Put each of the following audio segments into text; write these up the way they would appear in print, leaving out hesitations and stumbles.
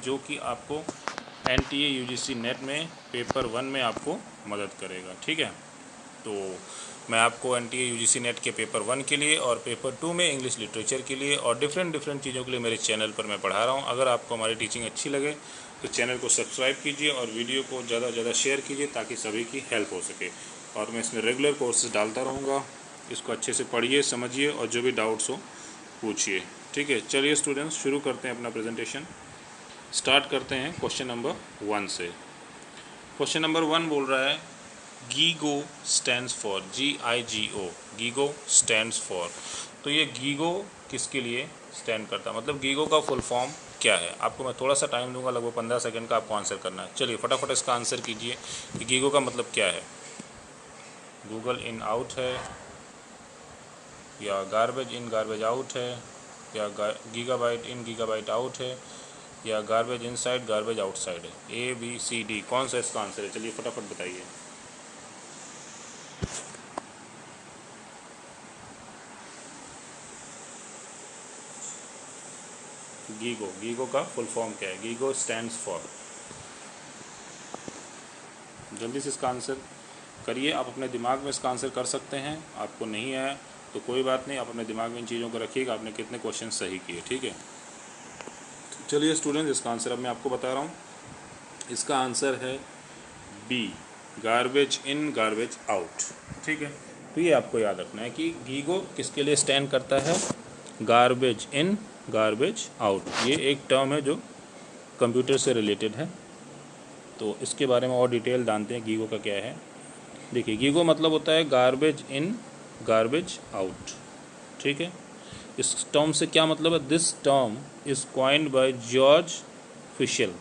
जो कि आपको NTA UGC नेट में पेपर 1 में आपको मदद करेगा। ठीक है, तो मैं आपको NTA UGC नेट के पेपर 1 के लिए और पेपर 2 में इंग्लिश लिटरेचर के लिए और डिफरेंट चीज़ों के लिए मेरे चैनल पर मैं पढ़ा रहा हूँ। अगर आपको हमारी टीचिंग अच्छी लगे तो चैनल को सब्सक्राइब कीजिए और वीडियो को ज़्यादा से ज़्यादा शेयर कीजिए ताकि सभी की हेल्प हो सके। और मैं इसमें रेगुलर कोर्सेज डालता रहूँगा। इसको अच्छे से पढ़िए, समझिए और जो भी डाउट्स हो पूछिए। ठीक है, चलिए स्टूडेंट्स शुरू करते हैं अपना प्रेजेंटेशन। स्टार्ट करते हैं क्वेश्चन नंबर 1 से। क्वेश्चन नंबर 1 बोल रहा है GIGO stands for, GIGO, GIGO stands for. तो ये गीगो किसके लिए स्टैंड करता है, मतलब गीगो का फुल फॉर्म क्या है। आपको मैं थोड़ा सा टाइम दूंगा, लगभग 15 सेकंड का आपको आंसर करना है। चलिए फटाफट इसका आंसर कीजिए कि गीगो का मतलब क्या है। गूगल इन आउट है या गार्बेज इन गार्बेज आउट है या गीगाबाइट इन गीगाबाइट आउट है या गार्बेज इनसाइड गार्बेज आउटसाइड है। ABCD कौन सा इसका आंसर है, चलिए फटाफट बताइए। गीगो का फुल फॉर्म क्या है, गीगो स्टैंड्स फॉर। जल्दी से इसका आंसर करिए। आप अपने दिमाग में इसका आंसर कर सकते हैं, आपको नहीं आया तो कोई बात नहीं, आप अपने दिमाग में इन चीज़ों को रखिएगा आपने कितने क्वेश्चन सही किए। ठीक है, चलिए स्टूडेंट्स इसका आंसर अब मैं आपको बता रहा हूँ। इसका आंसर है B, garbage in garbage out. ठीक है, तो ये आपको याद रखना है कि गीगो किसके लिए स्टैंड करता है, गार्बेज इन गार्बेज आउट। ये एक टर्म है जो कंप्यूटर से रिलेटेड है, तो इसके बारे में और डिटेल जानते हैं गीगो का क्या है। देखिए गीगो मतलब होता है गार्बेज इन गार्बेज आउट। ठीक है, इस टर्म से क्या मतलब है, this term is coined by George Fishel.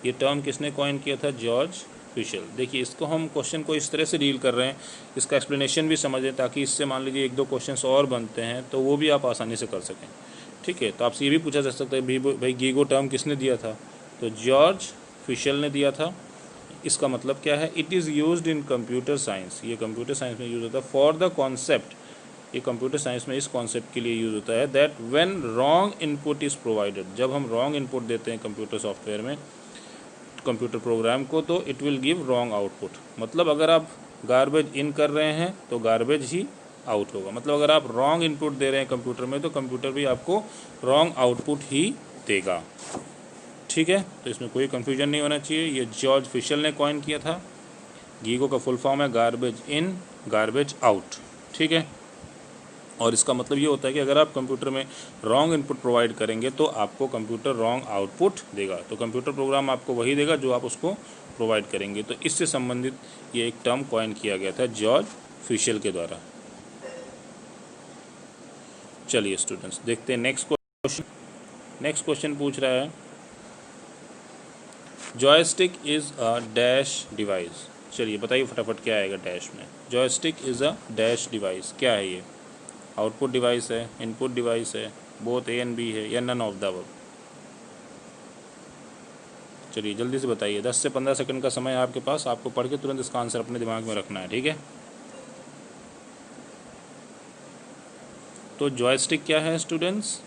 ये टर्म किसने कॉइन किया था, जॉर्ज फिशल। देखिए इसको हम क्वेश्चन को इस तरह से डील कर रहे हैं, इसका एक्सप्लेनेशन भी समझें ताकि इससे मान लीजिए 1-2 क्वेश्चंस और बनते हैं तो वो भी आप आसानी से कर सकें। ठीक है, तो आपसे ये भी पूछा जा सकता है भाई गीगो टर्म किसने दिया था, तो जॉर्ज फिशल ने दिया था। इसका मतलब क्या है, it is used in computer science. ये कंप्यूटर साइंस में यूज़ होता है फॉर द कॉन्सेप्ट, ये कंप्यूटर साइंस में इस कॉन्सेप्ट के लिए यूज़ होता है that when wrong input is provided. जब हम रॉन्ग इनपुट देते हैं कंप्यूटर सॉफ्टवेयर में, कंप्यूटर प्रोग्राम को, तो it will give wrong output. मतलब अगर आप गार्बेज इन कर रहे हैं तो गार्बेज ही आउट होगा। मतलब अगर आप रॉन्ग इनपुट दे रहे हैं कंप्यूटर में तो कंप्यूटर भी आपको रॉन्ग आउटपुट ही देगा। ठीक है, तो इसमें कोई कन्फ्यूजन नहीं होना चाहिए। ये जॉर्ज फिशल ने कॉइन किया था। गीगो का फुल फॉर्म है गार्बेज इन गार्बेज आउट। ठीक है, और इसका मतलब ये होता है कि अगर आप कंप्यूटर में रॉन्ग इनपुट प्रोवाइड करेंगे तो आपको कंप्यूटर रॉन्ग आउटपुट देगा। तो कंप्यूटर प्रोग्राम आपको वही देगा जो आप उसको प्रोवाइड करेंगे। तो इससे संबंधित ये एक टर्म कॉइन किया गया था जॉर्ज फिशल के द्वारा। चलिए स्टूडेंट्स देखते हैं नेक्स्ट क्वेश्चन। नेक्स्ट क्वेश्चन पूछ रहा है joystick is a dash device. चलिए बताइए फटाफट क्या आएगा डैश में। Joystick is a dash device, क्या है ये, आउटपुट डिवाइस है, इनपुट डिवाइस है, बोथ A एंड B है या नन ऑफ द अबव। चलिए जल्दी से बताइए, 10 से 15 सेकंड का समय है आपके पास, आपको पढ़ के तुरंत इसका आंसर अपने दिमाग में रखना है। ठीक है, तो जॉयस्टिक क्या है स्टूडेंट्स,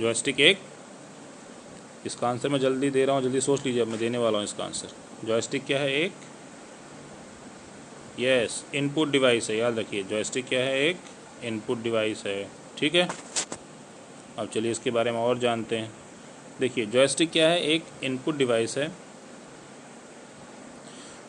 जॉयस्टिक एक, इसका आंसर मैं जल्दी दे रहा हूँ, जल्दी सोच लीजिए, अब मैं देने वाला हूँ इसका आंसर। जॉयस्टिक क्या है, एक, यस इनपुट डिवाइस है, याद रखिए जॉयस्टिक क्या है, एक इनपुट डिवाइस है। ठीक है, अब चलिए इसके बारे में और जानते हैं। देखिए जॉयस्टिक क्या है, एक इनपुट डिवाइस है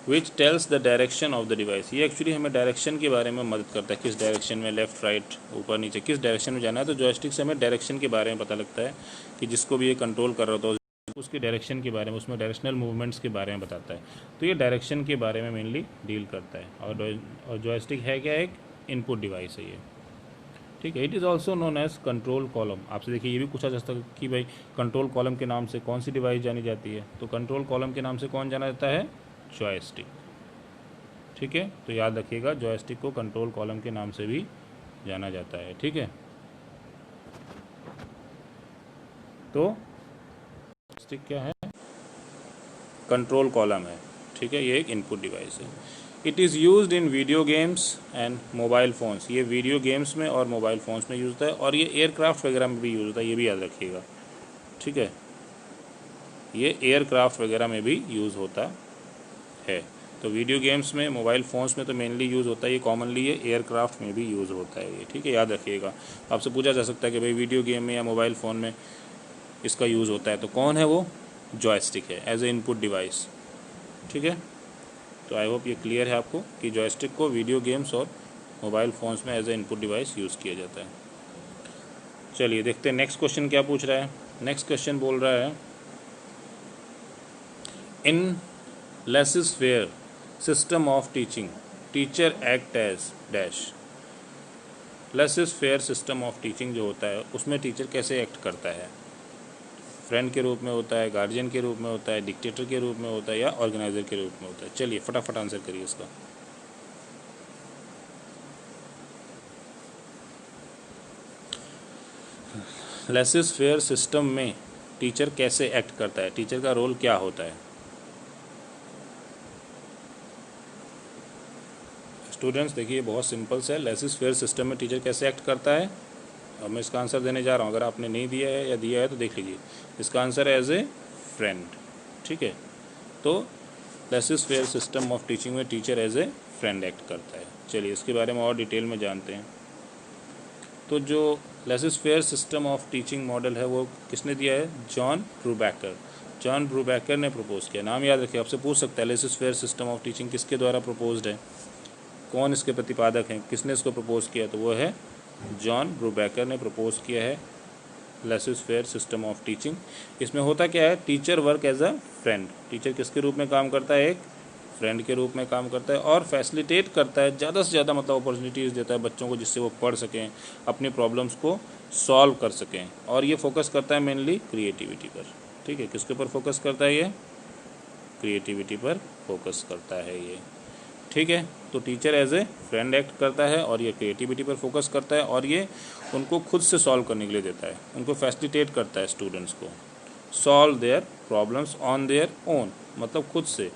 which tells the direction of the device. ये एक्चुअली हमें डायरेक्शन के बारे में मदद करता है, किस डायरेक्शन में, लेफ्ट राइट ऊपर नीचे, किस डायरेक्शन में जाना है। तो जॉयस्टिक से हमें डायरेक्शन के बारे में पता लगता है कि जिसको भी ये कंट्रोल कर रहा होता है उसकी डायरेक्शन के बारे में, उसमें डायरेक्शनल मूवमेंट्स के बारे में बताता है। तो ये डायरेक्शन के बारे में मेनली डील करता है। और जॉयस्टिक है क्या, एक इनपुट डिवाइस है ये। ठीक है, it is also known as control column. आपसे देखिए ये भी पूछा जा सकता है कि भाई कंट्रोल कॉलम के नाम से कौन सी डिवाइस जानी जाती है, तो कंट्रोल कॉलम के नाम से कौन जाना जाता है, जॉयस्टिक। ठीक है, तो याद रखिएगा जॉयस्टिक को कंट्रोल कॉलम के नाम से भी जाना जाता है। ठीक है, तो जॉयस्टिक क्या है, कंट्रोल कॉलम है। ठीक है, ये एक इनपुट डिवाइस है। It is used in video games and mobile phones. ये वीडियो गेम्स में और मोबाइल फ़ोन्स में यूज़ होता है, और ये एयरक्राफ्ट वगैरह में भी यूज़ होता है, ये भी याद रखिएगा। ठीक है। ये एयरक्राफ्ट वगैरह में भी यूज़ होता है। तो वीडियो गेम्स में, मोबाइल फ़ोन्स में तो मेनली यूज़ होता है ये, कॉमनली ये एयरक्राफ्ट में भी यूज़ होता है ये, ठीक है, याद रखिएगा। आपसे पूछा जा सकता है कि भाई वीडियो गेम में या मोबाइल फ़ोन में इसका यूज़ होता है, तो कौन है वो? जॉयस्टिक है, एज ए इनपुट डिवाइस, ठीक है। तो आई होप ये क्लियर है आपको कि जॉयस्टिक को वीडियो गेम्स और मोबाइल फ़ोन्स में as a input device use किया जाता है। चलिए देखते हैं नेक्स्ट क्वेश्चन क्या पूछ रहा है। नेक्स्ट क्वेश्चन बोल रहा है, in laissez-faire system of teaching teacher act as dash. Laissez-faire system of teaching जो होता है उसमें टीचर कैसे एक्ट करता है? फ्रेंड के रूप में होता है, गार्जियन के रूप में होता है, डिक्टेटर के रूप में होता है, या ऑर्गेनाइजर के रूप में होता है? चलिए फटाफट आंसर करिए इसका। लेसिस-फेयर सिस्टम में टीचर कैसे एक्ट करता है? टीचर का रोल क्या होता है? स्टूडेंट्स देखिए बहुत सिंपल सा है, लेसिस-फेयर सिस्टम में टीचर कैसे एक्ट करता है। अब मैं इसका आंसर देने जा रहा हूँ, अगर आपने नहीं दिया है या दिया है तो देख लीजिए। इसका आंसर है एज ए फ्रेंड, ठीक है। तो लेसिस-फेयर सिस्टम ऑफ टीचिंग में teacher as a friend act करता है। चलिए इसके बारे में और डिटेल में जानते हैं। तो जो laces-fair system of teaching model है वो किसने दिया है? जॉन ब्रूबैकर। जॉन ब्रूबैकर ने प्रपोज किया। नाम याद रखिए, आपसे पूछ सकता है लेसिस-फेयर सिस्टम ऑफ टीचिंग किसके द्वारा प्रपोज्ड है, कौन इसके प्रतिपादक हैं, किसने इसको प्रपोज किया? तो वो है जॉन ब्रूबैकर ने प्रपोज किया है लेसिस-फेयर सिस्टम ऑफ टीचिंग। इसमें होता क्या है, teacher work as a friend. टीचर किसके रूप में काम करता है? एक फ्रेंड के रूप में काम करता है, और फैसिलिटेट करता है, ज़्यादा से ज़्यादा मतलब अपॉर्चुनिटीज़ देता है बच्चों को, जिससे वो पढ़ सकें, अपनी प्रॉब्लम्स को सॉल्व कर सकें। और ये फोकस करता है मेनली क्रिएटिविटी पर, ठीक है। किसके ऊपर फोकस करता है? ये क्रिएटिविटी पर फोकस करता है ये, ठीक है। तो teacher as a friend act करता है और ये क्रिएटिविटी पर फोकस करता है, और ये उनको खुद से सॉल्व करने के लिए देता है, उनको फैसिलिटेट करता है स्टूडेंट्स को solve their problems on their own, मतलब खुद से,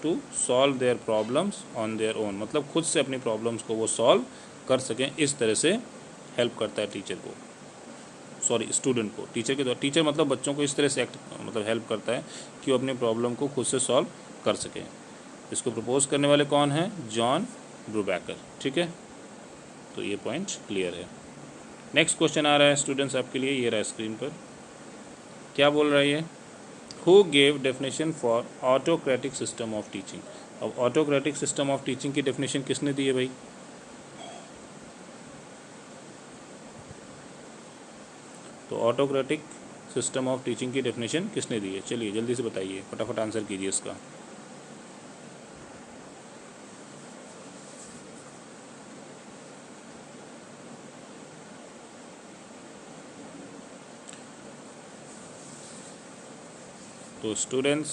to solve their problems on their own, मतलब खुद से अपनी प्रॉब्लम्स को वो सॉल्व कर सकें। इस तरह से हेल्प करता है टीचर को, सॉरी स्टूडेंट को, टीचर के द्वारा। टीचर मतलब बच्चों को इस तरह से मतलब हेल्प करता है कि वो अपनी प्रॉब्लम को खुद से सॉल्व कर सकें। इसको प्रपोज करने वाले कौन हैं? जॉन ब्रूबैकर, ठीक है। तो ये पॉइंट क्लियर है। नेक्स्ट क्वेश्चन आ रहा है स्टूडेंट्स आपके लिए, ये रहा स्क्रीन पर। क्या बोल रहा है ये? Who gave definition for autocratic system of teaching. अब ऑटोक्रेटिक सिस्टम ऑफ टीचिंग की डेफिनेशन किसने दी है भाई? तो ऑटोक्रेटिक सिस्टम ऑफ टीचिंग की डेफिनेशन किसने दी है? चलिए जल्दी से बताइए, फटाफट आंसर कीजिए इसका। तो स्टूडेंट्स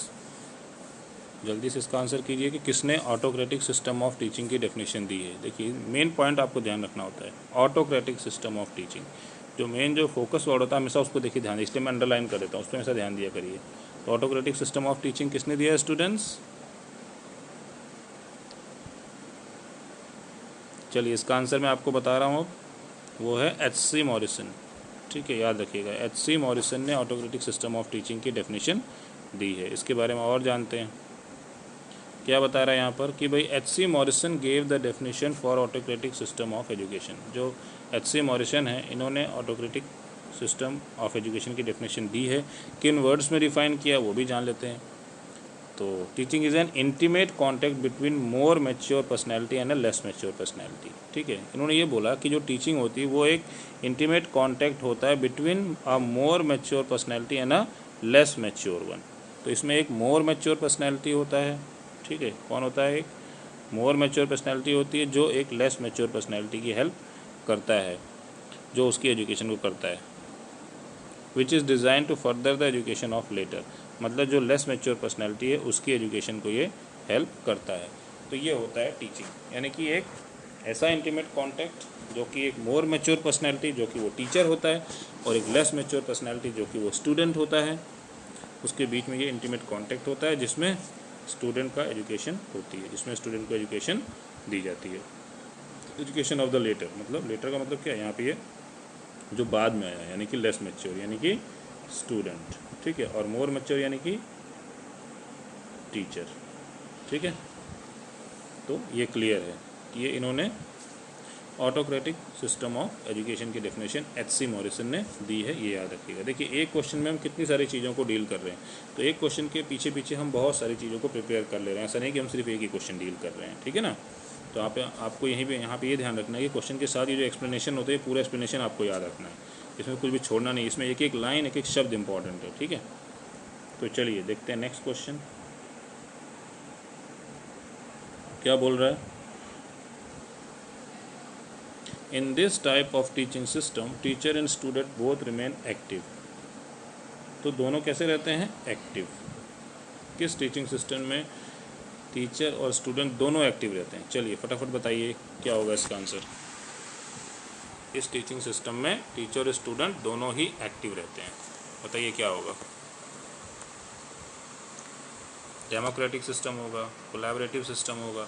जल्दी से इसका आंसर कीजिए कि किसने ऑटोक्रेटिक सिस्टम ऑफ टीचिंग की डेफिनेशन दी है। देखिए मेन पॉइंट आपको ध्यान रखना होता है, ऑटोक्रेटिक सिस्टम ऑफ टीचिंग, जो मेन जो फोकस वर्ड होता है हमेशा उसको देखिए ध्यान, इसलिए मैं अंडरलाइन कर देता हूँ, उस पर हमेशा ध्यान दिया करिए। तो ऑटोक्रेटिक सिस्टम ऑफ टीचिंग किसने दिया है स्टूडेंट्स? चलिए इसका आंसर मैं आपको बता रहा हूँ, वो है H.C. मॉरिसन, ठीक है, याद रखिएगा। H.C. मॉरिसन ने ऑटोक्रेटिक सिस्टम ऑफ टीचिंग की डेफिनेशन दी है। इसके बारे में और जानते हैं, क्या बता रहा है यहाँ पर कि भाई H.C. Morrison gave the definition for autocratic system of education. जो H.C. मॉरिसन है, इन्होंने ऑटोक्रेटिक सिस्टम ऑफ एजुकेशन की डेफिनेशन दी है। किन वर्ड्स में डिफाइन किया वो भी जान लेते हैं। तो teaching is an intimate contact between more mature personality and a less mature personality, ठीक है। इन्होंने ये बोला कि जो टीचिंग होती है वो एक इंटीमेट कॉन्टैक्ट होता है between a more mature personality and a less mature one. तो इसमें एक मोर मैच्योर पर्सनैलिटी होता है, ठीक है। कौन होता है? एक मोर मैच्योर पर्सनैलिटी होती है जो एक लेस मैच्योर पर्सनैलिटी की हेल्प करता है, जो उसकी एजुकेशन को करता है। Which is design to further the education of latter, मतलब जो लेस मैच्योर पर्सनैलिटी है उसकी एजुकेशन को ये हेल्प करता है। तो ये होता है टीचिंग, यानी कि एक ऐसा इंटीमेट कॉन्टैक्ट जो कि एक मोर मैच्योर पर्सनैलिटी जो कि वो टीचर होता है, और एक लेस मैच्योर पर्सनैलिटी जो कि वो स्टूडेंट होता है, उसके बीच में ये इंटीमेट कॉन्टैक्ट होता है जिसमें स्टूडेंट का एजुकेशन होती है, जिसमें स्टूडेंट को एजुकेशन दी जाती है। एजुकेशन ऑफ द लेटर, मतलब लेटर का मतलब क्या है यहाँ पे? ये जो बाद में आया, यानी कि लेस मैच्योर, यानी कि स्टूडेंट, ठीक है, और मोर मैच्योर यानी कि टीचर, ठीक है। तो ये क्लियर है कि ये इन्होंने ऑटोक्रेटिक सिस्टम ऑफ एजुकेशन की डेफिनेशन एच.सी. मॉरिसन ने दी है, ये याद रखिएगा। देखिए एक क्वेश्चन में हम कितनी सारी चीज़ों को डील कर रहे हैं, तो एक क्वेश्चन के पीछे पीछे हम बहुत सारी चीज़ों को प्रिपेयर कर ले रहे हैं, ऐसा नहीं कि हम सिर्फ एक ही क्वेश्चन डील कर रहे हैं, ठीक है ना। तो आपको यहाँ पे ये ध्यान रखना है कि क्वेश्चन के साथ ये जो एक्सप्लेनेशन होता है पूरा एक्सप्लेनेशन आपको याद रखना है, इसमें कुछ भी छोड़ना नहीं, इसमें एक एक लाइन एक एक शब्द इंपॉर्टेंट है, ठीक है। तो चलिए देखते हैं नेक्स्ट क्वेश्चन क्या बोल रहा है। In this type of teaching system, teacher and student both remain active. तो दोनों कैसे रहते हैं? एक्टिव। किस टीचिंग सिस्टम में टीचर और स्टूडेंट दोनों एक्टिव रहते हैं? चलिए फटाफट बताइए क्या होगा इसका आंसर। इस टीचिंग सिस्टम में टीचर और स्टूडेंट दोनों ही एक्टिव रहते हैं, बताइए क्या होगा। डेमोक्रेटिक सिस्टम होगा, कोलैबोरेटिव सिस्टम होगा,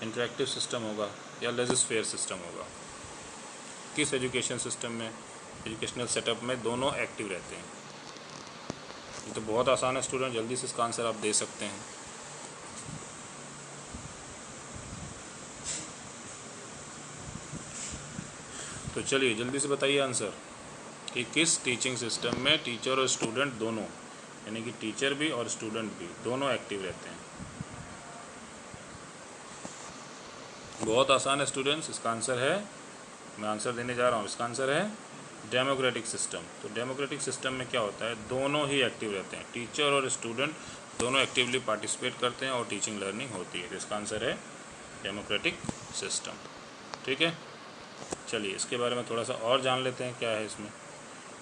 इंटरेक्टिव सिस्टम होगा या लेजिस्लेटिव सिस्टम होगा। किस एजुकेशन सिस्टम में, एजुकेशनल सेटअप में दोनों एक्टिव रहते हैं? ये तो बहुत आसान है स्टूडेंट, जल्दी से इसका आंसर आप दे सकते हैं। तो चलिए जल्दी से बताइए आंसर कि किस टीचिंग सिस्टम में टीचर और स्टूडेंट दोनों, यानी कि टीचर भी और स्टूडेंट भी दोनों एक्टिव रहते हैं। बहुत आसान है स्टूडेंट्स, इसका आंसर है, मैं आंसर देने जा रहा हूँ, इसका आंसर है डेमोक्रेटिक सिस्टम। तो डेमोक्रेटिक सिस्टम में क्या होता है, दोनों ही एक्टिव रहते हैं, टीचर और स्टूडेंट दोनों एक्टिवली पार्टिसिपेट करते हैं और टीचिंग लर्निंग होती है। तो इसका आंसर है डेमोक्रेटिक सिस्टम, ठीक है। चलिए इसके बारे में थोड़ा सा और जान लेते हैं क्या है इसमें।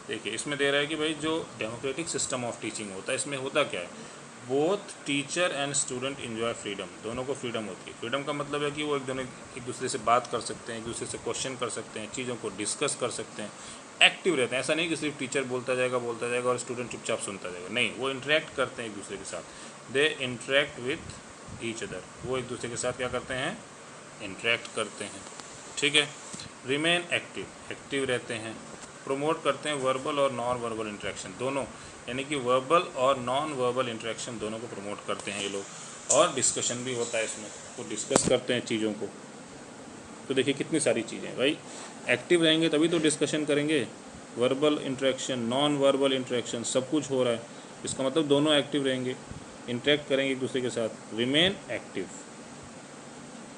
देखिए इसमें दे रहा है कि भाई जो डेमोक्रेटिक सिस्टम ऑफ टीचिंग होता है, इसमें होता क्या है, both teacher and student enjoy freedom, दोनों को फ्रीडम होती है। फ्रीडम का मतलब है कि वो एक दूसरे से बात कर सकते हैं, एक दूसरे से क्वेश्चन कर सकते हैं, चीज़ों को डिस्कस कर सकते हैं, एक्टिव रहते हैं। ऐसा नहीं कि सिर्फ टीचर बोलता जाएगा और स्टूडेंट चुपचाप सुनता जाएगा, नहीं, वो इंटरेक्ट करते हैं एक दूसरे के साथ, they interact with each other, वो एक दूसरे के साथ क्या करते हैं, इंटरेक्ट करते हैं, ठीक है। रिमेन एक्टिव, एक्टिव रहते हैं। प्रमोट करते हैं वर्बल और नॉन वर्बल इंटरेक्शन दोनों, यानी कि वर्बल और नॉन वर्बल इंटरेक्शन दोनों को प्रमोट करते हैं ये लोग, और डिस्कशन भी होता है इसमें, वो डिस्कस करते हैं चीज़ों को। तो देखिए कितनी सारी चीज़ें, भाई एक्टिव रहेंगे तभी तो डिस्कशन करेंगे, verbal interaction, non verbal interaction, सब कुछ हो रहा है, इसका मतलब दोनों एक्टिव रहेंगे, इंटरेक्ट करेंगे एक दूसरे के साथ, रिमेन एक्टिव,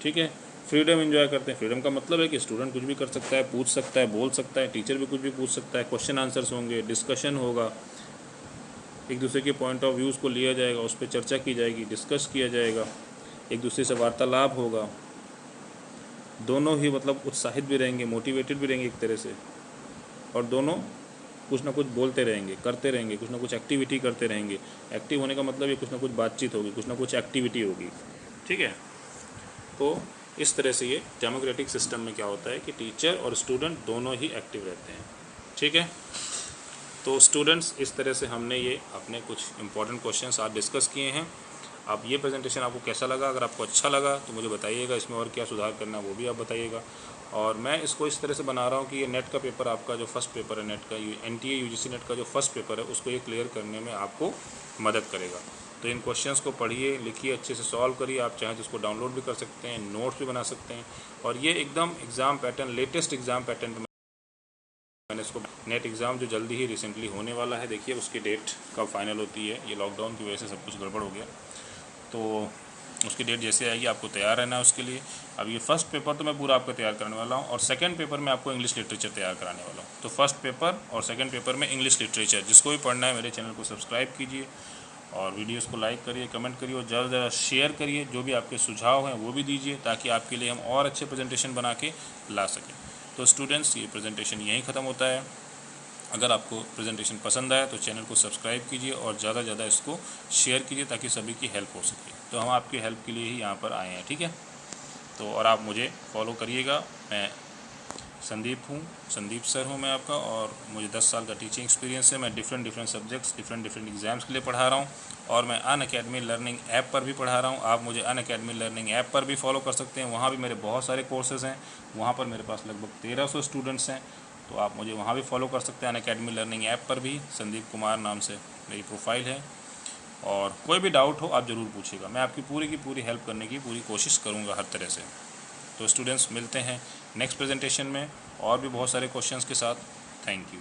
ठीक है। फ्रीडम एंजॉय करते हैं, फ्रीडम का मतलब है कि स्टूडेंट कुछ भी कर सकता है, पूछ सकता है, बोल सकता है, टीचर भी कुछ भी पूछ सकता है, क्वेश्चन आंसर्स होंगे, डिस्कशन होगा, एक दूसरे के पॉइंट ऑफ व्यूज़ को लिया जाएगा, उस पर चर्चा की जाएगी, डिस्कस किया जाएगा, एक दूसरे से वार्तालाप होगा, दोनों ही मतलब उत्साहित भी रहेंगे, मोटिवेटेड भी रहेंगे एक तरह से, और दोनों कुछ ना कुछ बोलते रहेंगे, करते रहेंगे, कुछ ना कुछ एक्टिविटी करते रहेंगे। एक्टिव होने का मतलब ये कुछ ना कुछ बातचीत होगी, कुछ ना कुछ एक्टिविटी होगी, ठीक है। तो इस तरह से ये डेमोक्रेटिक सिस्टम में क्या होता है कि टीचर और स्टूडेंट दोनों ही एक्टिव रहते हैं, ठीक है। तो स्टूडेंट्स इस तरह से हमने ये अपने कुछ इंपॉर्टेंट क्वेश्चंस आज डिस्कस किए हैं। अब ये प्रेजेंटेशन आपको कैसा लगा, अगर आपको अच्छा लगा तो मुझे बताइएगा, इसमें और क्या सुधार करना है वो भी आप बताइएगा। और मैं इसको इस तरह से बना रहा हूँ कि ये नेट का पेपर, आपका जो फर्स्ट पेपर है नेट का, NTA UGC नेट का जो फर्स्ट पेपर है, उसको ये क्लियर करने में आपको मदद करेगा। तो इन क्वेश्चंस को पढ़िए, लिखिए, अच्छे से सॉल्व करिए, आप चाहें तो उसको डाउनलोड भी कर सकते हैं, नोट्स भी बना सकते हैं। और ये एकदम exam pattern, latest exam pattern मैंने इसको, नेट एग्ज़ाम जो जल्दी ही रिसेंटली होने वाला है, देखिए उसकी डेट कब फाइनल होती है, ये लॉकडाउन की वजह से सब कुछ गड़बड़ हो गया, तो उसकी डेट जैसे आएगी आपको तैयार रहना है उसके लिए। अब ये फर्स्ट पेपर तो मैं पूरा आपका तैयार करने वाला हूँ, और सेकंड पेपर में आपको इंग्लिश लिटरेचर तैयार कराने वाला हूँ। तो फर्स्ट पेपर और सेकंड पेपर में इंग्लिश लिटरेचर, जिसको भी पढ़ना है मेरे चैनल को सब्सक्राइब कीजिए और वीडियोस को लाइक करिए, कमेंट करिए और ज़्यादा से ज़्यादा शेयर करिए। जो भी आपके सुझाव हैं वो भी दीजिए, ताकि आपके लिए हम और अच्छे प्रेजेंटेशन बना के ला सकें। तो स्टूडेंट्स ये प्रेजेंटेशन यहीं ख़त्म होता है। अगर आपको प्रेजेंटेशन पसंद आए तो चैनल को सब्सक्राइब कीजिए और ज़्यादा से ज़्यादा इसको शेयर कीजिए, ताकि सभी की हेल्प हो सके। तो हम आपकी हेल्प के लिए ही यहाँ पर आए हैं, ठीक है। तो और आप मुझे फॉलो करिएगा। मैं संदीप हूँ, संदीप सर हूँ मैं आपका, और मुझे 10 साल का टीचिंग एक्सपीरियंस है। मैं डिफरेंट सब्जेक्ट्स, डिफरेंट एग्जाम्स के लिए पढ़ा रहा हूँ, और मैं अनअकैडमी लर्निंग ऐप पर भी पढ़ा रहा हूँ। आप मुझे अनअकैडमी लर्निंग ऐप पर भी फॉलो कर सकते हैं, वहाँ भी मेरे बहुत सारे कोर्सेज़ हैं। वहाँ पर मेरे पास लगभग 1300 स्टूडेंट्स हैं। तो आप मुझे वहाँ भी फॉलो कर सकते हैं। अनअकैडमी लर्निंग ऐप पर भी संदीप कुमार नाम से मेरी प्रोफाइल है। और कोई भी डाउट हो आप ज़रूर पूछिएगा, मैं आपकी पूरी की पूरी हेल्प करने की पूरी कोशिश करूँगा हर तरह से। तो स्टूडेंट्स मिलते हैं नेक्स्ट प्रेजेंटेशन में और भी बहुत सारे क्वेश्चंस के साथ। Thank you.